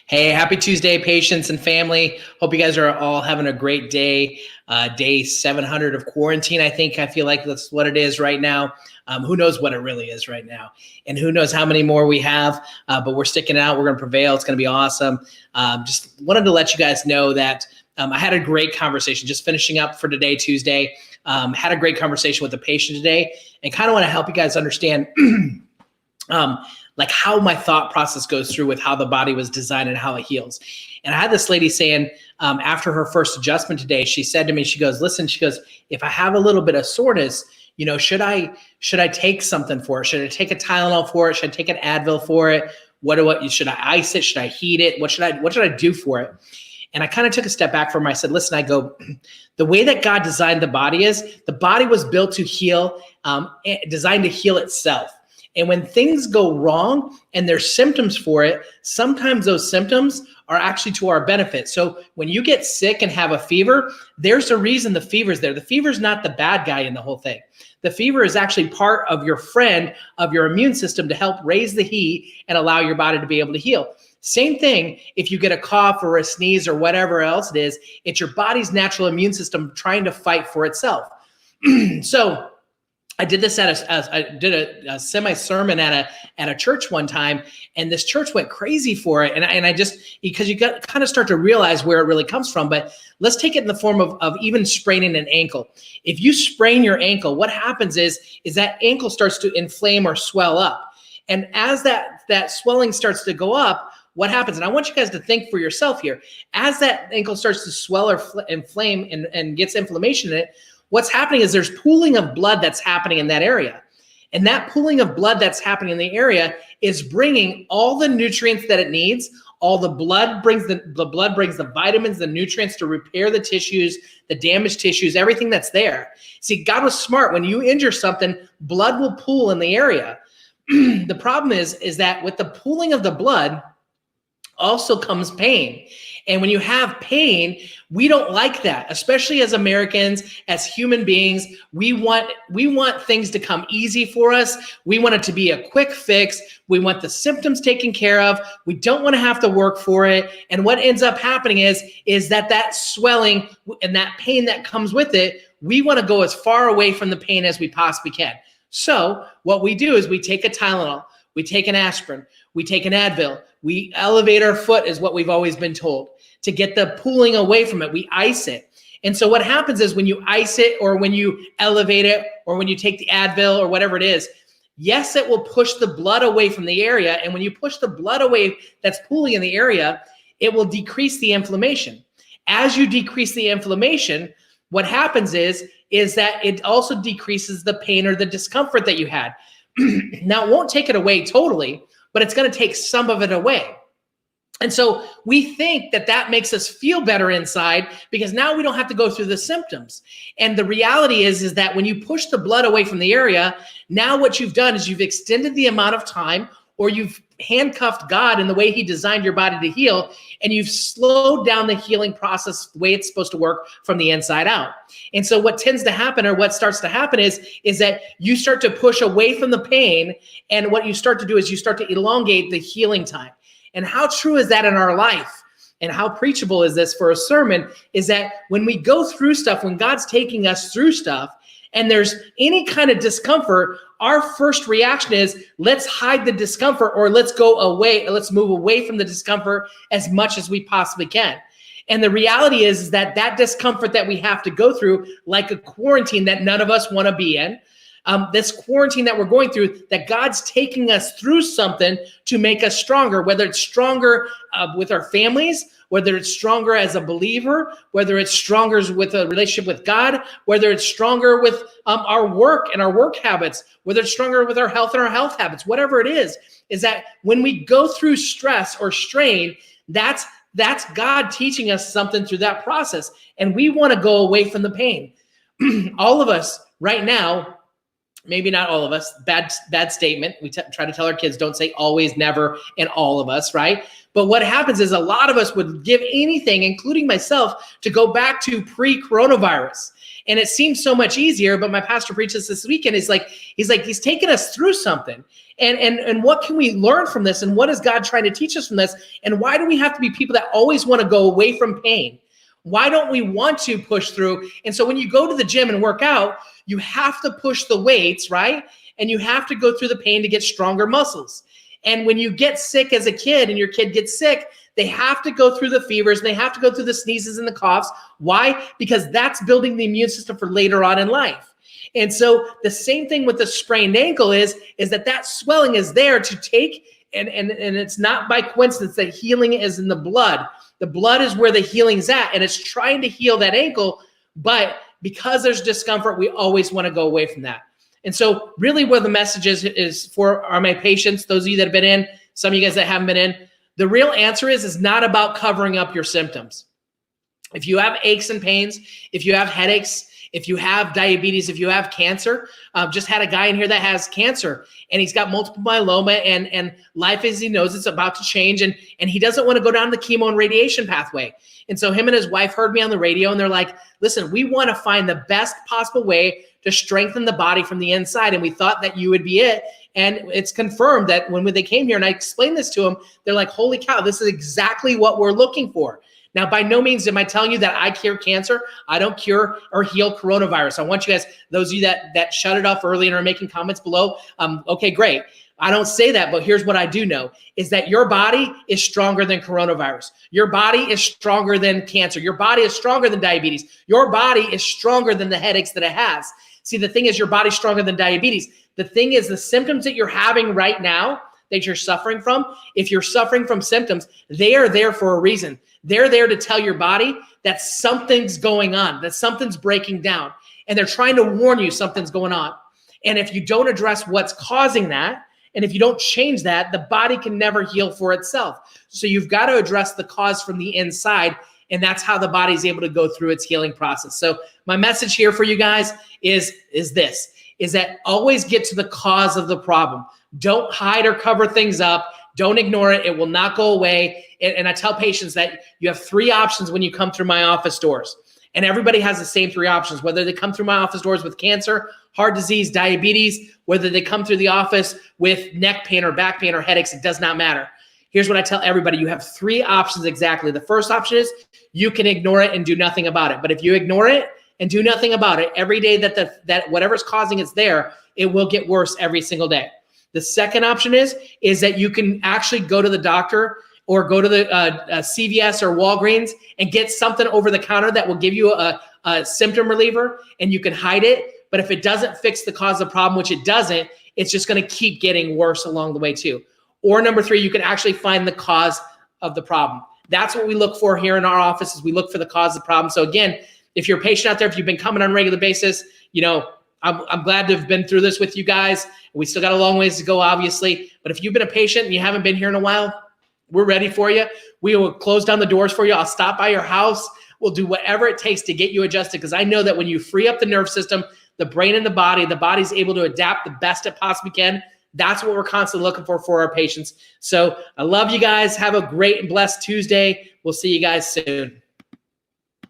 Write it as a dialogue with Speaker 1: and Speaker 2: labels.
Speaker 1: Hey, happy Tuesday, patients and family. Hope you guys are all having a great day. Day 700 of quarantine, I feel like that's what it is right now. Who knows what it really is right now? And who knows how many more we have, but we're sticking it out. We're going to prevail. It's going to be awesome. Just wanted to let you guys know that I had a great conversation, just finishing up for today, Tuesday. Had a great conversation with a patient today, and kind of want to help you guys understand like how my thought process goes through with how the body was designed and how it heals. And I had this lady saying, after her first adjustment today, she said to me, she goes, listen, she goes, if I have a little bit of soreness, should I take something for it? Should I take a Tylenol for it? Should I take an Advil for it? Should I ice it? Should I heat it? What should I do for it? And I kind of took a step back from her. I said, listen, I go, the way that God designed the body was built to heal, designed to heal itself. And when things go wrong and there's symptoms for it, sometimes those symptoms are actually to our benefit. So when you get sick and have a fever, there's a reason the fever's there. The fever's not the bad guy in the whole thing. The fever is actually part of your friend, of your immune system, to help raise the heat and allow your body to be able to heal. Same thing if you get a cough or a sneeze or whatever else it is, it's your body's natural immune system trying to fight for itself. So I did this I did a semi-sermon at a church one time, and this church went crazy for it. And I just, because you got kind of start to realize where it really comes from, but let's take it in the form of even spraining an ankle. If you sprain your ankle, what happens is that ankle starts to inflame or swell up. And as that swelling starts to go up, what happens? And I want you guys to think for yourself here. As that ankle starts to swell or inflame and gets inflammation in it, what's happening is there's pooling of blood that's happening in that area. And that pooling of blood that's happening in the area is bringing all the nutrients that it needs. All the blood brings the vitamins, the nutrients to repair the tissues, the damaged tissues, everything that's there. See, God was smart. When you injure something, blood will pool in the area. The problem is that with the pooling of the blood also comes pain. And when you have pain, we don't like that, especially as Americans, as human beings. We want things to come easy for us. We want it to be a quick fix. We want the symptoms taken care of. We don't want to have to work for it. And what ends up happening is that swelling and that pain that comes with it, we want to go as far away from the pain as we possibly can. So what we do is we take a Tylenol, we take an aspirin, we take an Advil, we elevate our foot is what we've always been told to get the pooling away from it. We ice it. And so what happens is when you ice it or when you elevate it or when you take the Advil or whatever it is, yes, it will push the blood away from the area. And when you push the blood away that's pooling in the area, it will decrease the inflammation. As you decrease the inflammation, what happens is that it also decreases the pain or the discomfort that you had. Now, it won't take it away totally, but it's going to take some of it away. And so we think that makes us feel better inside because now we don't have to go through the symptoms. And the reality is that when you push the blood away from the area, now what you've done is you've extended the amount of time, or you've handcuffed God in the way he designed your body to heal, and you've slowed down the healing process the way it's supposed to work from the inside out. And so what tends to happen, or what starts to happen is that you start to push away from the pain, and what you start to do is you start to elongate the healing time. And how true is that in our life? And how preachable is this for a sermon? Is that when we go through stuff, when God's taking us through stuff, and there's any kind of discomfort, our first reaction is let's hide the discomfort, or let's go away. Let's move away from the discomfort as much as we possibly can. And the reality is that discomfort that we have to go through, like a quarantine that none of us want to be in, this quarantine that we're going through, that God's taking us through something to make us stronger, whether it's stronger with our families, whether it's stronger as a believer, whether it's stronger with a relationship with God, whether it's stronger with our work and our work habits, whether it's stronger with our health and our health habits, whatever it is that when we go through stress or strain, that's God teaching us something through that process. And we want to go away from the pain. All of us right now Maybe not all of us. Bad statement. We try to tell our kids, don't say always, never, and all of us, right? But what happens is a lot of us would give anything, including myself, to go back to pre-coronavirus. And it seems so much easier, but my pastor preached this weekend. He's taking us through something. And what can we learn from this? And what is God trying to teach us from this? And why do we have to be people that always want to go away from pain? Why don't we want to push through? And so when you go to the gym and work out, you have to push the weights, right? And you have to go through the pain to get stronger muscles. And when you get sick as a kid and your kid gets sick, they have to go through the fevers and they have to go through the sneezes and the coughs. Why? Because that's building the immune system for later on in life. And so the same thing with the sprained ankle is that swelling is there to take, and it's not by coincidence that healing is in the blood. The blood is where the healing's at, and it's trying to heal that ankle, but because there's discomfort, we always want to go away from that. And so really what the message is for my patients, those of you that have been in, some of you guys that haven't been in, the real answer is not about covering up your symptoms. If you have aches and pains, if you have headaches, if you have diabetes, if you have cancer, just had a guy in here that has cancer and he's got multiple myeloma and life as he knows it's about to change and he doesn't want to go down the chemo and radiation pathway. And so him and his wife heard me on the radio and they're like, listen, we want to find the best possible way to strengthen the body from the inside. And we thought that you would be it. And it's confirmed that when they came here and I explained this to them, they're like, holy cow, this is exactly what we're looking for. Now, by no means am I telling you that I cure cancer. I don't cure or heal coronavirus. I want you guys, those of you that shut it off early and are making comments below, okay, great. I don't say that, but here's what I do know is that your body is stronger than coronavirus. Your body is stronger than cancer. Your body is stronger than diabetes. Your body is stronger than the headaches that it has. See, the thing is your body's stronger than diabetes. The thing is the symptoms that you're having right now that you're suffering from, if you're suffering from symptoms, they are there for a reason. They're there to tell your body that something's going on, that something's breaking down. And they're trying to warn you something's going on. And if you don't address what's causing that, and if you don't change that, the body can never heal for itself. So you've got to address the cause from the inside. And that's how the body is able to go through its healing process. So my message here for you guys is that always get to the cause of the problem. Don't hide or cover things up. Don't ignore it. It will not go away. And I tell patients that you have 3 options when you come through my office doors. And everybody has the same 3 options, whether they come through my office doors with cancer, heart disease, diabetes, whether they come through the office with neck pain or back pain or headaches, it does not matter. Here's what I tell everybody. You have 3 options exactly. The first option is you can ignore it and do nothing about it. But if you ignore it and do nothing about it, every day that whatever's causing it's there, it will get worse every single day. The second option is that you can actually go to the doctor or go to the CVS or Walgreens and get something over the counter that will give you a symptom reliever and you can hide it. But if it doesn't fix the cause of the problem, which it doesn't, it's just going to keep getting worse along the way too. Or number 3, you can actually find the cause of the problem. That's what we look for here in our office is we look for the cause of the problem. So again, if you're a patient out there, if you've been coming on a regular basis, I'm glad to have been through this with you guys. We still got a long ways to go, obviously. But if you've been a patient and you haven't been here in a while, we're ready for you. We will close down the doors for you. I'll stop by your house. We'll do whatever it takes to get you adjusted because I know that when you free up the nerve system, the brain and the body's able to adapt the best it possibly can. That's what we're constantly looking for our patients. So I love you guys. Have a great and blessed Tuesday. We'll see you guys soon.